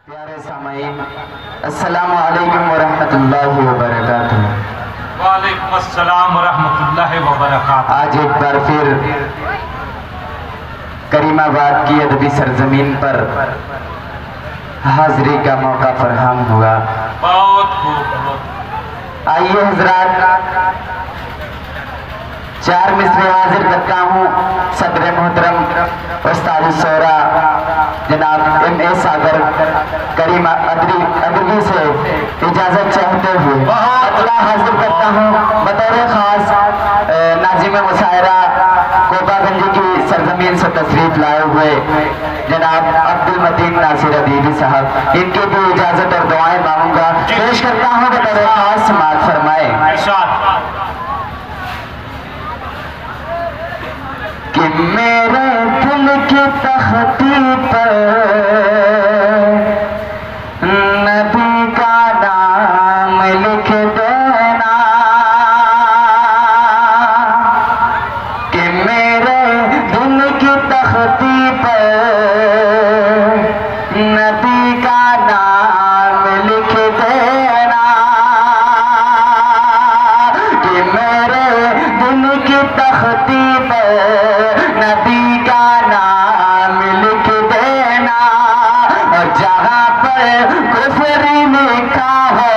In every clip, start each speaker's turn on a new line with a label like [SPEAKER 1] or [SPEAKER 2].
[SPEAKER 1] प्यारे सामाईन, अस्सलामु अलैकुम वरहमतुल्लाहि वबरकातुहू।
[SPEAKER 2] वालेकुम अस्सलाम वरहमतुल्लाहि वबरकातुहू।
[SPEAKER 1] आज एक बार फिर करीमाबाद की अदबी सरजमीन पर हाजिरी का मौका फरहम हुआ।
[SPEAKER 2] बहुत खूब।
[SPEAKER 1] आइए हजरात, चार मिसरे हाजिर करता हूँ। सदर मोहतरम उस्ताद शोरा जनाब M.A. सागर करीमा अदबी से इजाजत चाहते हुए अतला हाजिर करता हूँ। बतौर खास नाजिम मुशायरा कोपागंज की सरजमीन से तशरीफ लाए हुए जनाब अब्दुल मतीन नासिर अदीबी साहब, इनकी भी इजाजत और दुआएं मांगूंगा। पेश करता हूँ बतौर खास, समाअत फरमाए कि मेरे दिल की तख्ती पर नबी का नाम लिख देना, कि मेरे दिल की तख्ती पर नबी का नाम लिख देना, कि मेरे दिल की तख्ती पर नबी का नाम लिख देना, और जहाँ पर कुफ्र लिखा हो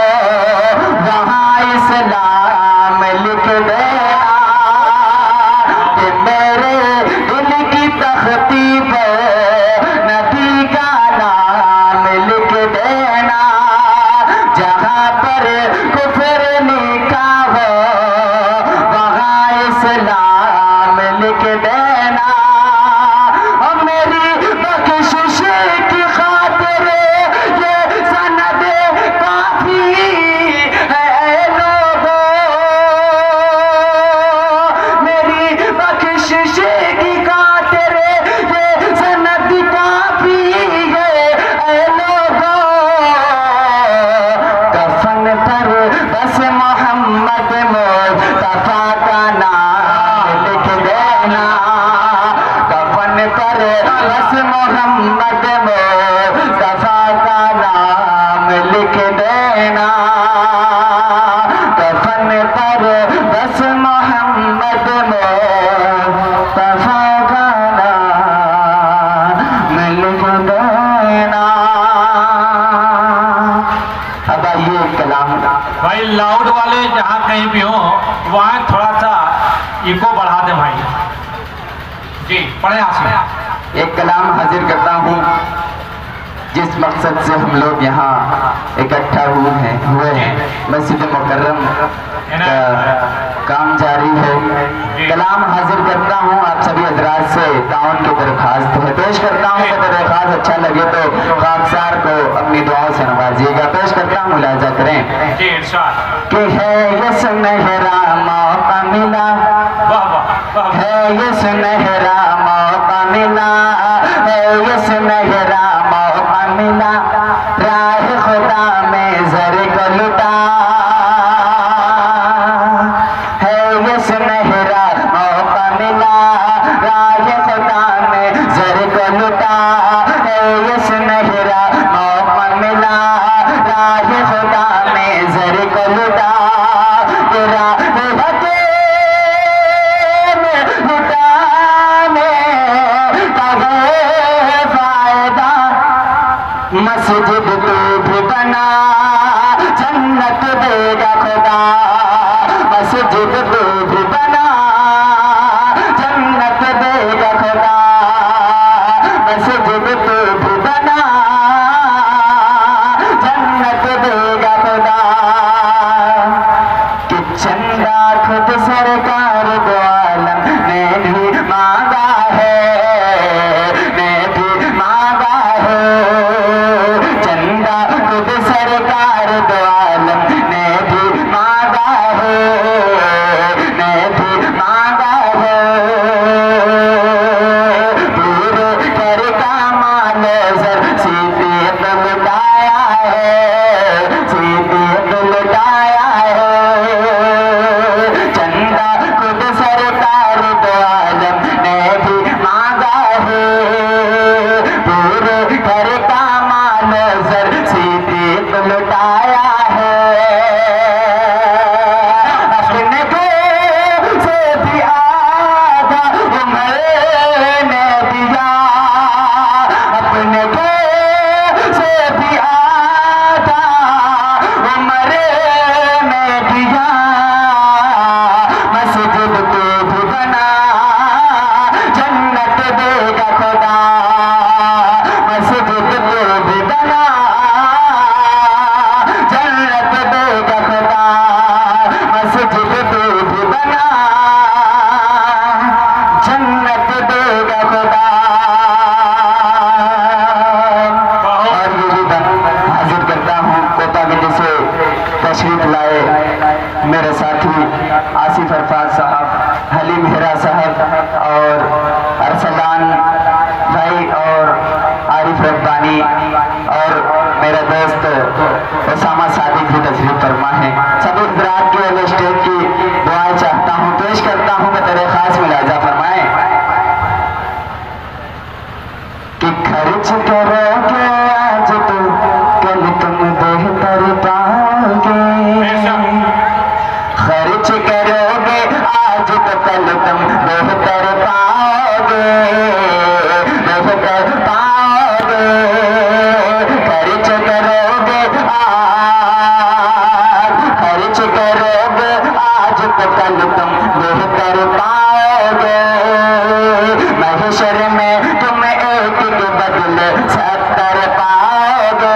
[SPEAKER 1] वहाँ इस्लाम लिख देना, कि मेरे दिल की तख्ती पर नबी का नाम लिख देना, जहाँ पर कुफ्र लिखा हो वहाँ इस्लाम लिख देना। और मेरी बख्शिश की खातिर ये सनद काफी है लोगों, मेरी बख्शिश की खातिर ये सनद काफी है लोगों, कफन पर बस मोहम्मद मुस्तफा का नाम लिख देना, कफन पर बस मोहम्मद मुस्तफा का नाम लिख देना, कफन पर बस मोहम्मद मुस्तफा का नाम लिख देना। अब आइए कलाम।
[SPEAKER 2] भाई लाउड वाले जहाँ कहीं भी हो वहाँ थोड़ा सा इको बढ़ा दे भाई जी। पढ़े आसिफ।
[SPEAKER 1] एक कलाम हाजिर करता हूँ जिस मकसद से हम लोग यहाँ इकट्ठा हुए हैं। मस्जिद मुकर्रम का काम जारी है। कलाम हाजिर करता हूँ, आप सभी हजरात से ताउन की दरख्वास्त है। पेश करता हूँ, अगर दरख्वास्त अच्छा लगे तो खाकसार को अपनी दुआओं से नवाजिएगा। पेश करता हूँ, मुलाजा करें
[SPEAKER 2] जी इरशाद।
[SPEAKER 1] कि है ये सुनहरा मौका मिला,
[SPEAKER 2] वाह वाह वाह।
[SPEAKER 1] है ये सुनहरा मौका मिला, है ये सुनहरा मौका मिला, राह खुदा में ज़र को लुटा, है ये सुनहरा मौका मिला, राह खुदा में ज़र को लुटा, है ये सुनहरा मौका मिला, राह खुदा में ज़र को लुटा, तेरा मस्जिद तू भी बना, जन्नत देगा खुदा, मस्जिद तू भी बना, जन्नत देगा खुदा, मस्जिद तू भी बना, जन्नत देगा खुदा, कि चंदा खुद सरकार दो आलम ने भी मांगा है, ने भी मांगा है, चंदा खुद सरकार दो आलम ने भी मांगा है, ने भी मांगा है, पूरे घर का माल सर सीधे लुटाया है, सीधे लुटाया है, चंदा बानी और मेरा दोस्त उसामा सादिक भी तशरीफ फरमा है। सभी हजरात के लिए स्टेज की दुआएं चाहता हूँ, पेश करता हूँ कि तेरे खास मुलाजा फरमाए कि खर्च करोगे आज तो कल तुम बेहतर पाओगे, खर्च करोगे आज तो कल तुम बेहतर पाओगे, बेहतर पाओगे, खर्च करोगे आज, खर्च करोगे आज तो कल तुम बेहतर पाओगे, महशर में तुम एक के बदले 70 पाओगे,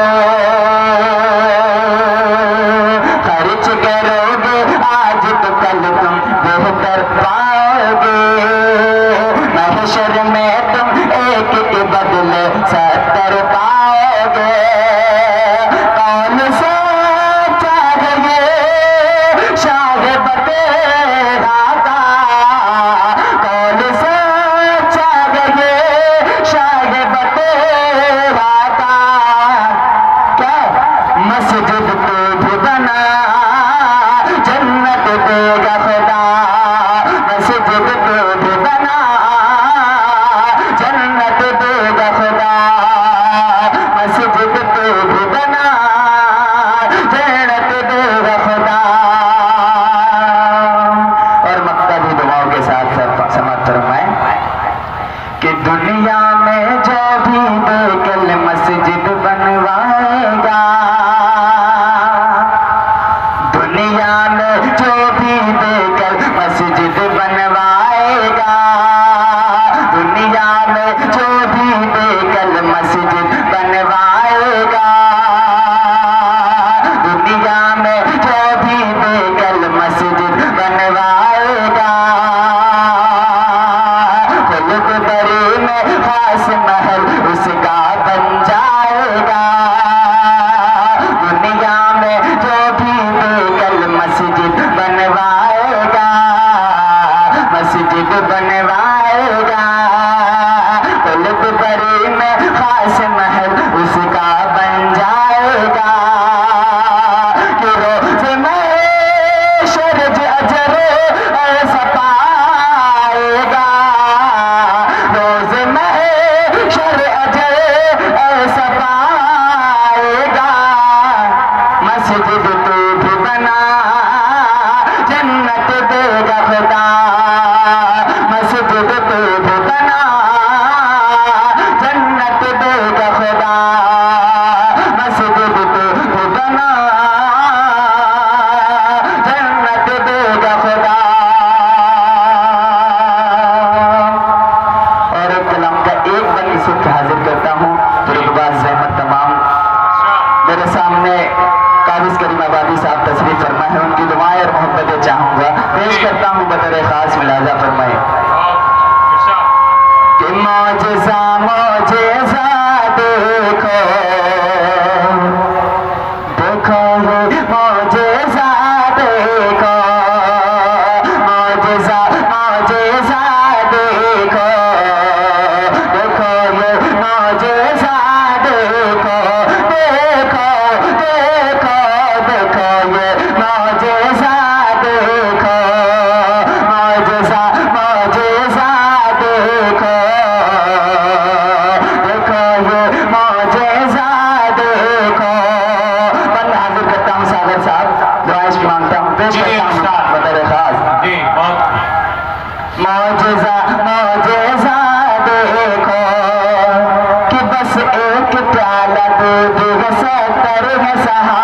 [SPEAKER 1] खर्च करोगे आज तो कल तुम बेहतर पाओगे, महशर में तुम एक के बदले 70 पाओगे। कौन सा चाहिए शाहिद तेरा का, कौन सा चाहिए शाहिद तेरा का, क्या मस्जिद को भी बना जन्नत देगा खुदा, मस्जिद को भी बना जन्नत देगा खुदा, मस्जिद को भी बना जन्नत देगा खुदा। और मक्का भी दुआओं के साथ समाप्त फरमाए कि दुनिया में जो भी बेकल मस्जिद बनवाएगा, दुनिया में जो भी बेकल मस्जिद बनवाएगा, दुनिया में जो भी बेकल मस्जिद बनवाएगा, दुनिया में जो भी बेकल मस्जिद बनवाएगा, खुल्द बरी में खास महल उसका बन जाएगा, दुनिया में जो भी बेकल मस्जिद बनवाएगा, मस्जिद बनवाएगा, खुल्द बरी में खास महल उसका बन जाएगा, कि रोज़ महशर अजर ऐसा पाएगा, रोज़ महशर अजर ऐसा पाएगा, मस्जिद तू भी बना जन्नत देगा खुदा, मस्जिद तू भी बना जन्नत देगा खुदा, मस्जिद तू भी बना जन्नत देगा खुदा। और एक कलाम का एक बंद सुख हाजिर करता हूँ, फिर उसके बाद जहमत तमाम मेरे सामने काबिज करीम आबादी साहब तशरीफ फरमा है, उनकी दुआएं और मोहब्बतें चाहूंगा, पेश करता हूँ बतौर खास मुलाजा फरमाए कि मौजज़ा मौजज़ा देखो, देखो ये मौजज़ा देखो, मौजज़ा मौजज़ा देखो, देखो ये मौजज़ा देखो, देखो देखो देखो ये मौजज़ा देखो, मौजज़ा मौजज़ा देखो, देखो ये मौजज़ा देखो। बंद हाजिर करता हूँ सागर साहब, दुआइश मांगता हूँ, पेश करता हूँ बतौर खास
[SPEAKER 2] जी बहुत
[SPEAKER 1] मौजज़ा मौजज़ा देखो, कि बस एक प्याला दूध है 70 है सहा